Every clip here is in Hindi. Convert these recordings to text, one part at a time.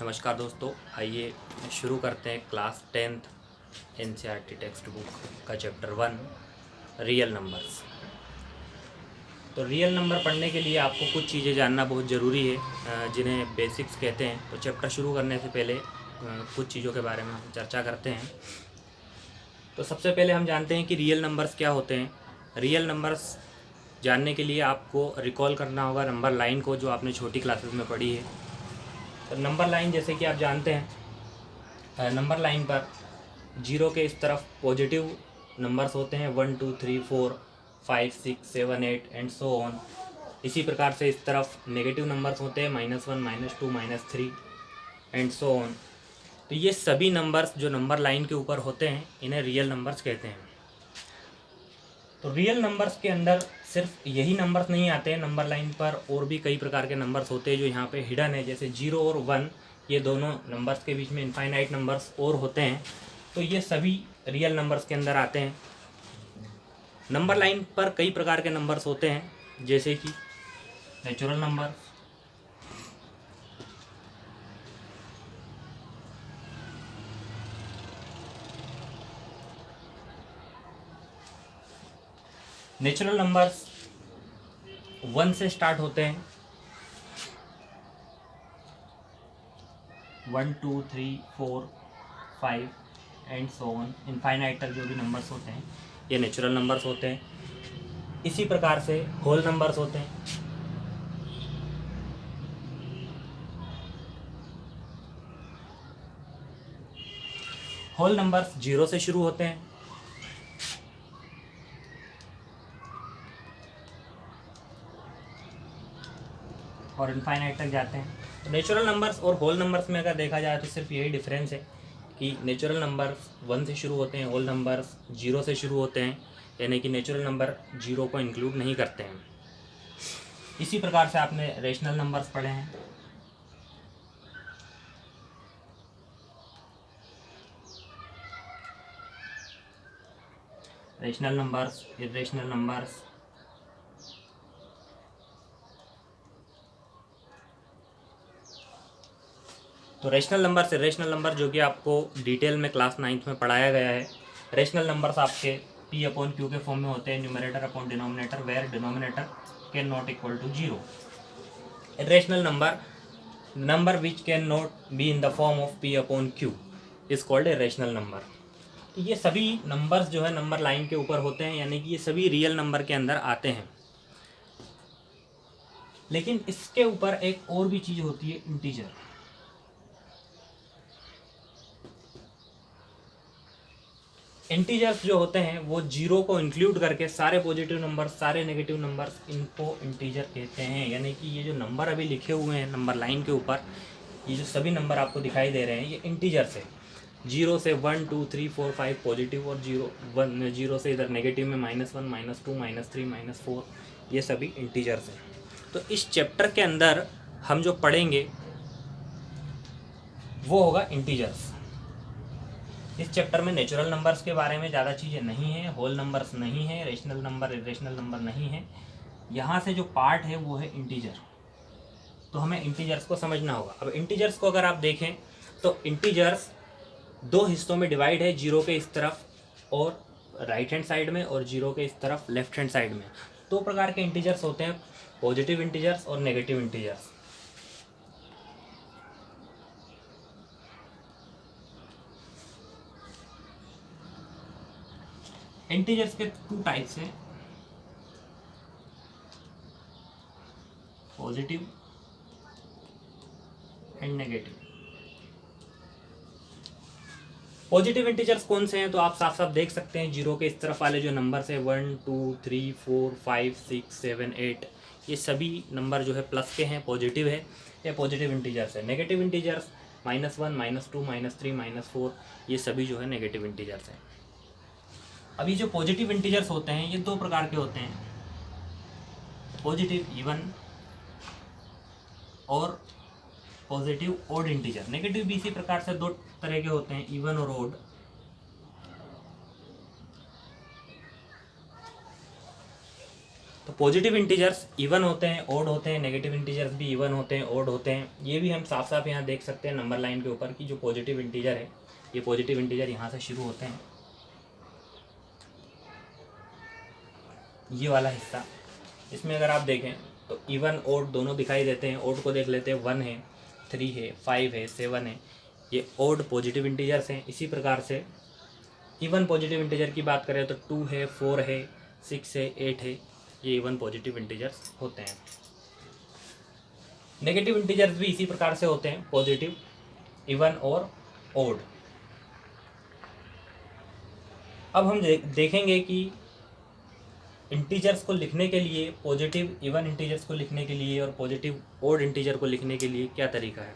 नमस्कार दोस्तों, आइए शुरू करते हैं class 10th NCERT text book का चैप्टर 1 रियल नंबर्स। तो रियल नंबर पढ़ने के लिए आपको कुछ चीज़ें जानना बहुत ज़रूरी है, जिन्हें बेसिक्स कहते हैं। तो चैप्टर शुरू करने से पहले कुछ चीज़ों के बारे में हम चर्चा करते हैं। तो सबसे पहले हम जानते हैं कि रियल नंबर्स क्या होते हैं। रियल नंबर्स जानने के लिए आपको रिकॉल करना होगा नंबर लाइन को, जो आपने छोटी क्लासेस में पढ़ी है। तो नंबर लाइन जैसे कि आप जानते हैं, नंबर लाइन पर जीरो के इस तरफ पॉजिटिव नंबर्स होते हैं 1 2 3 4 5 6 7 8 एंड सो ऑन। इसी प्रकार से इस तरफ नेगेटिव नंबर्स होते हैं -1 -2 -3 एंड सो ऑन। तो ये सभी नंबर्स जो नंबर लाइन के ऊपर होते हैं, इन्हें रियल नंबर्स कहते हैं। तो रियल नंबर्स के अंदर सिर्फ यही नंबर्स नहीं आते हैं नंबर लाइन पर, और भी कई प्रकार के नंबर्स होते हैं जो यहाँ पे हिडन है। जैसे 0 और 1, ये दोनों नंबर्स के बीच में इनफाइनाइट नंबर्स और होते हैं। तो ये सभी रियल नंबर्स के अंदर आते हैं। नंबर लाइन पर कई प्रकार के नंबर्स होते हैं, जैसे कि नेचुरल नंबर, नेचुरल नंबर्स 1 से स्टार्ट होते हैं। 1 2 3 4 5 एंड सो ऑन। इनफाइनाइट तक जो भी नंबर्स होते हैं, ये नेचुरल नंबर्स होते हैं। इसी प्रकार से होल नंबर्स होते हैं। होल नंबर्स 0 से शुरू होते हैं और इनफाइनाइट तक जाते हैं। तो नेचुरल नंबर्स और होल नंबर्स में अगर देखा जाए तो सिर्फ यही डिफरेंस है कि नेचुरल नंबर्स 1 से शुरू होते हैं, होल नंबर्स 0 से शुरू होते हैं, यानी कि नेचुरल नंबर 0 को इंक्लूड नहीं करते हैं। इसी प्रकार से आपने रेशनल नंबर्स पढ़े हैं। रेशनल नंबर्स, इर्रेशनल नंबर्स, तो रेशनल नंबर से रेशनल नंबर जो कि आपको डिटेल में क्लास 9th में पढ़ाया गया है। रेशनल नंबर्स आपके P/Q के फॉर्म में होते हैं, numerator upon denominator, where denominator can not equal to 0। Irrational number which can not be in the form of P/Q is called irrational number. तो ये सभी नंबर्स जो है नंबर लाइन के ऊपर होते हैं, यानी कि ये सभी रियल नंबर के अंदर आते हैं। लेकिन इसके ऊपर एक और भी चीज़ होती है, इंटीजर। इंटीजर्स जो होते हैं वो 0 को इंक्लूड करके सारे पॉजिटिव नंबर, सारे नेगेटिव नंबर्स, इनको इंटीजर कहते हैं। यानी कि ये जो नंबर अभी लिखे हुए हैं नंबर लाइन के ऊपर, ये जो सभी नंबर आपको दिखाई दे रहे हैं, ये इंटीजर्स है। 0 से 1 2 3 4 5 पॉजिटिव, और 0 से इधर नेगेटिव में -1 -2 -3 -4, ये सभी इंटीजर्स हैं। तो इस चैप्टर के अंदर हम जो पढ़ेंगे वो होगा इंटीजर्स। इस चैप्टर में नेचुरल नंबर्स के बारे में ज़्यादा चीज़ें नहीं है, होल नंबर्स नहीं है, रेशनल नंबर, इर्रेशनल नंबर नहीं है। यहाँ से जो पार्ट है वो है इंटीजर। तो हमें इंटीजर्स को समझना होगा। अब इंटीजर्स को अगर आप देखें तो इंटीजर्स दो हिस्सों में डिवाइड है, 0 के इस तरफ और राइट हैंड साइड में, और 0 के इस तरफ लेफ्ट हैंड साइड में। दो प्रकार के इंटीजर्स होते हैं, पॉजिटिव इंटीजर्स और नेगेटिव इंटीजर्स। इंटीजर्स के 2 टाइप्स हैं, positive and negative. Positive integers कौन से हैं तो आप साफ साफ देख सकते हैं। 0 के इस तरफ वाले जो नंबर्स है 1 2 3 4 5 6 7 8, ये सभी नंबर जो है प्लस के हैं, पॉजिटिव है, ये पॉजिटिव इंटीजर्स है। नेगेटिव इंटीजर्स -1 -2 -3 -4, ये सभी जो है नेगेटिव इंटीजर्स हैं। अभी जो पॉजिटिव इंटीजर्स होते हैं ये दो प्रकार के होते हैं, पॉजिटिव इवन और पॉजिटिव ओड इंटीजर। नेगेटिव भी इसी प्रकार से दो तरह के होते हैं, इवन और ओड। तो पॉजिटिव इंटीजर्स इवन होते हैं, ओड होते हैं, नेगेटिव इंटीजर्स भी इवन होते हैं, ओड होते हैं। ये भी हम साफ साफ यहाँ देख सकते हैं नंबर लाइन के ऊपर कि जो पॉजिटिव इंटीजर है, ये पॉजिटिव इंटीजर यहाँ से शुरू होते हैं, ये वाला हिस्सा। इसमें अगर आप देखें तो इवन ओड दोनों दिखाई देते हैं। ओड को देख लेते हैं, 1 है, 3 है, 5 है, 7 है, ये ओड पॉजिटिव इंटीजर्स हैं। इसी प्रकार से इवन पॉजिटिव इंटीजर की बात करें तो 2 है, 4 है, 6 है, 8 है, ये इवन पॉजिटिव इंटीजर्स होते हैं। नेगेटिव इंटीजर्स भी इसी प्रकार से होते हैं, पॉजिटिव, इवन और ओड। अब हम देखेंगे कि इंटीजर्स को लिखने के लिए, पॉजिटिव इवन इंटीजर्स को लिखने के लिए और पॉजिटिव ओड इंटीजर को लिखने के लिए क्या तरीका है।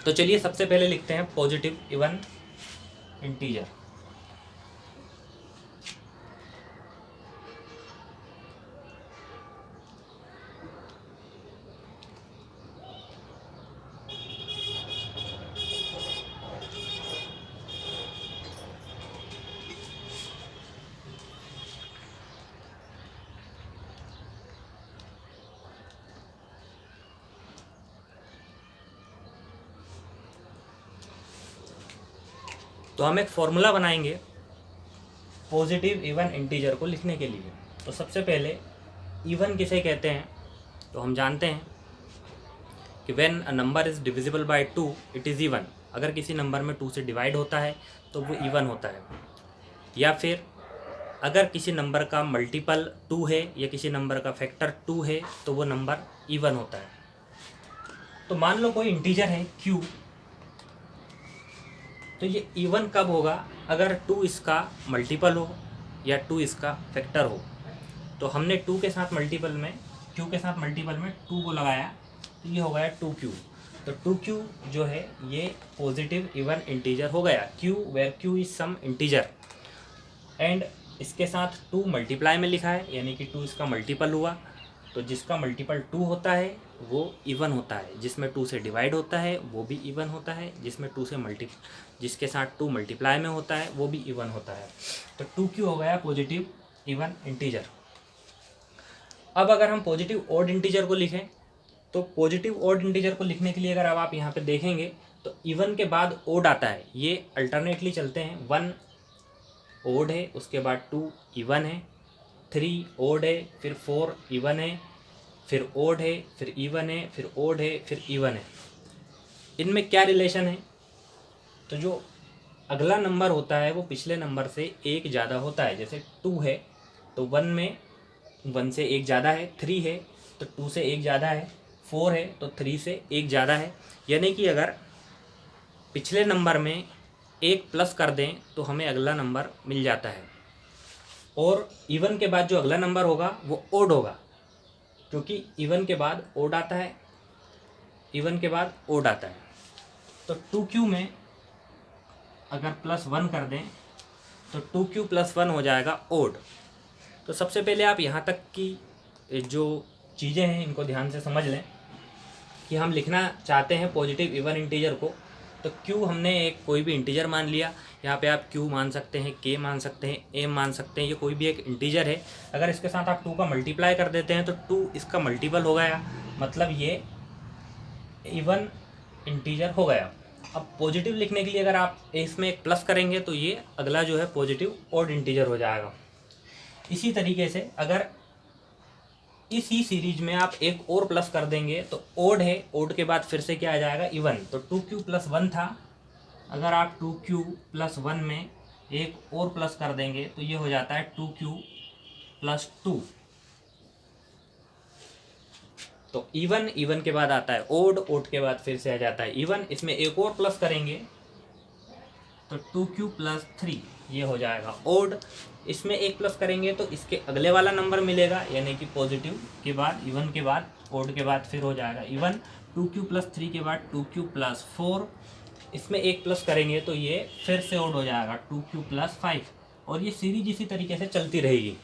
तो चलिए सबसे पहले लिखते हैं पॉजिटिव इवन इंटीजर। तो हम एक फॉर्मूला बनाएंगे पॉजिटिव इवन इंटीजर को लिखने के लिए। तो सबसे पहले इवन किसे कहते हैं, तो हम जानते हैं कि when a number is divisible by 2 it is even. अगर किसी नंबर में 2 से डिवाइड होता है तो वो इवन होता है। या फिर अगर किसी नंबर का मल्टीपल 2 है या किसी नंबर का फैक्टर 2 है तो वो नंबर इवन होता है। तो मान लो कोई इंटीजर है q, तो ये इवन कब होगा, अगर 2 इसका मल्टीपल हो या 2 इसका फैक्टर हो। तो हमने 2 के साथ मल्टीपल में, q के साथ मल्टीपल में 2 को लगाया तो ये हो गया 2q। तो 2q जो है ये पॉजिटिव इवन इंटीजर हो गया, q where q is some integer. And इसके साथ 2 मल्टीप्लाई में लिखा है, यानी कि 2 इसका मल्टीपल हुआ। तो जिसका मल्टीपल 2 होता है वो इवन होता है, जिसमें 2 से डिवाइड होता है वो भी इवन होता है, जिसमें 2 से जिसके साथ 2 मल्टीप्लाई में होता है वो भी इवन होता है। तो 2q हो गया पॉजिटिव इवन इंटीजर। अब अगर हम पॉजिटिव ऑड इंटीजर को लिखें, तो पॉजिटिव ऑड इंटीजर को लिखने के लिए अगर आप यहाँ पे देखेंगे तो इवन के बाद ओड आता है, ये अल्टरनेटली चलते हैं। 1 ओड है, उसके बाद 2 इवन है, 3 ओड है, फिर 4 इवन है, फिर ओड है, फिर इवन है, फिर ओड है, फिर इवन है। इनमें क्या रिलेशन है, तो जो अगला नंबर होता है वो पिछले नंबर से 1 ज़्यादा होता है। जैसे 2 है तो 1 में 1 से 1 ज़्यादा है, 3 है तो 2 से 1 ज़्यादा है, 4 है तो 3 से 1 ज़्यादा है। यानी कि अगर पिछले नंबर में 1 प्लस कर दें तो हमें अगला नंबर मिल जाता है। और इवन के बाद जो अगला नंबर होगा वो ओड होगा, क्योंकि इवन के बाद ओड आता है, इवन के बाद ओड आता है। तो 2q में अगर +1 कर दें तो 2q + 1 हो जाएगा ओड। तो सबसे पहले आप यहाँ तक की जो चीज़ें हैं इनको ध्यान से समझ लें कि हम लिखना चाहते हैं पॉजिटिव इवन इंटीजर को। तो q हमने एक कोई भी इंटीजर मान लिया, यहाँ पे आप q मान सकते हैं, k मान सकते हैं, m मान सकते हैं, ये कोई भी एक इंटीजर है। अगर इसके साथ आप 2 का मल्टीप्लाई कर देते हैं तो 2 इसका मल्टीपल हो गया, मतलब ये इवन इंटीजर हो गया। अब पॉजिटिव लिखने के लिए अगर आप इसमें एक प्लस करेंगे तो ये अगला जो है पॉजिटिव ऑड इंटीजर हो जाएगा। इसी तरीके से अगर इसी सीरीज में आप एक और प्लस कर देंगे तो ओड है, ओड के बाद फिर से क्या आ जाएगा, इवन। तो 2q + 1 था, अगर आप 2q + 1 में एक और प्लस कर देंगे तो ये हो जाता है 2q + 2। तो इवन, इवन के बाद आता है ओड, ओड के बाद फिर से आ जाता है इवन। इसमें एक और प्लस करेंगे तो 2q + 3 ये हो जाएगा ओड। इसमें एक प्लस करेंगे तो इसके अगले वाला नंबर मिलेगा, यानी कि पॉजिटिव के बाद, इवन के बाद, ओड के बाद फिर हो जाएगा इवन। 2q + 3 के बाद 2q + 4, इसमें एक प्लस करेंगे तो ये फिर से ओड हो जाएगा 2q + 5। और ये सीरीज इसी तरीके से चलती रहेगी।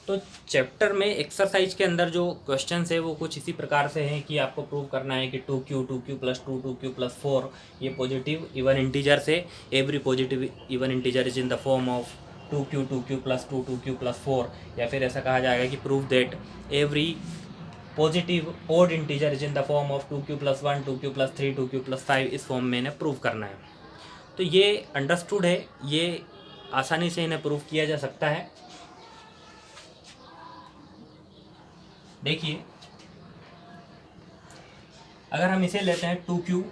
तो चैप्टर में एक्सरसाइज के अंदर जो क्वेश्चंस है वो कुछ इसी प्रकार से हैं कि आपको प्रूव करना है कि 2q प्लस 2q प्लस 4 ये पॉजिटिव इवन इंटीजर से every positive even integer is in the form of 2q plus 2q plus 4, या फिर ऐसा कहा जाएगा कि prove that every positive odd integer is in the form of 2q plus 1 2q plus 3 2q plus 5, इस फॉर्म में इन्हें प्रूव करना है। तो ये अंडरस्टूड है, ये आसानी से इन्हें प्रूव किया जा सकता है। देखिए अगर हम इसे लेते हैं 2q,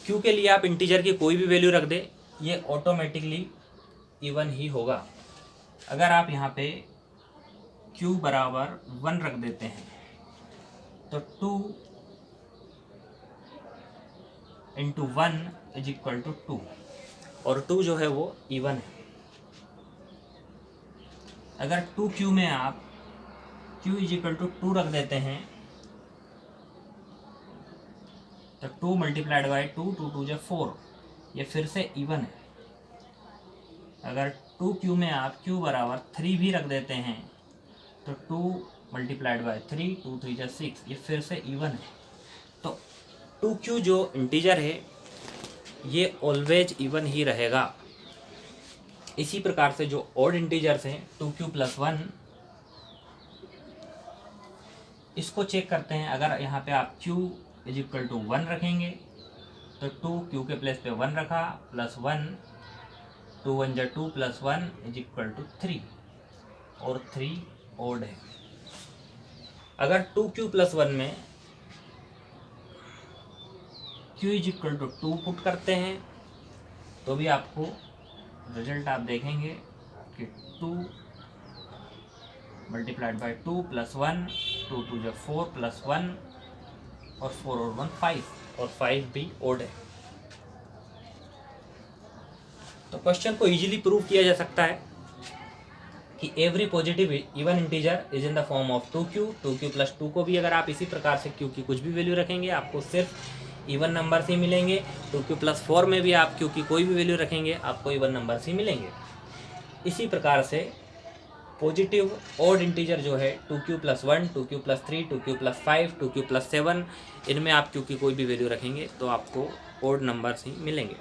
q के लिए आप इंटीजर की कोई भी वैल्यू रख दे, ये ऑटोमेटिकली इवन ही होगा। अगर आप यहाँ पे q बराबर 1 रख देते हैं तो 2 इंटू 1 इज इक्वल टू 2, और 2 जो है वो इवन है। अगर 2q में आप q इज इक्वल टू 2 रख देते हैं तो 2 मल्टीप्लाइड बाई 2, 2 2 जो 4, ये फिर से इवन है। अगर 2q में आप q बराबर 3 भी रख देते हैं तो 2 मल्टीप्लाइड बाई 3, 2 3 जो 6, ये फिर से इवन है। तो 2q जो इंटीजर है ये ऑलवेज इवन ही रहेगा। इसी प्रकार से जो ऑड इंटीजर्स हैं 2q प्लस 1, इसको चेक करते हैं। अगर यहाँ पे आप q इज इक्वल टू 1 रखेंगे तो 2q के प्लेस पे 1 रखा प्लस 1, 2 1 जा 2 प्लस 1 इज इक्वल टू 3, और 3 ऑड है। अगर 2q प्लस 1 में q is equal to 2 put करते हैं तो भी आपको रिजल्ट आप देखेंगे कि 2 मल्टीप्लाइड बाई 2 प्लस 1, 2 2 जो 4 प्लस 1, और 4 और 1 5, और 5 भी ओड है। तो क्वेश्चन को इजीली प्रूव किया जा सकता है कि every positive even integer is in the form of 2q plus 2 को भी अगर आप इसी प्रकार से q की कुछ भी वैल्यू रखेंगे आपको सिर्फ इवन नंबर्स ही मिलेंगे। 2q प्लस 4 में भी आप q की कोई भी वैल्यू रखेंगे आपको इवन नंबर्स ही मिलेंगे। इसी प्रकार से पॉजिटिव ऑड इंटीजर जो है 2q plus 1, 2q plus 3, 2q plus 5, 2q plus 7, इनमें आप q की कोई भी वैल्यू रखेंगे तो आपको ऑड नंबर्स ही मिलेंगे।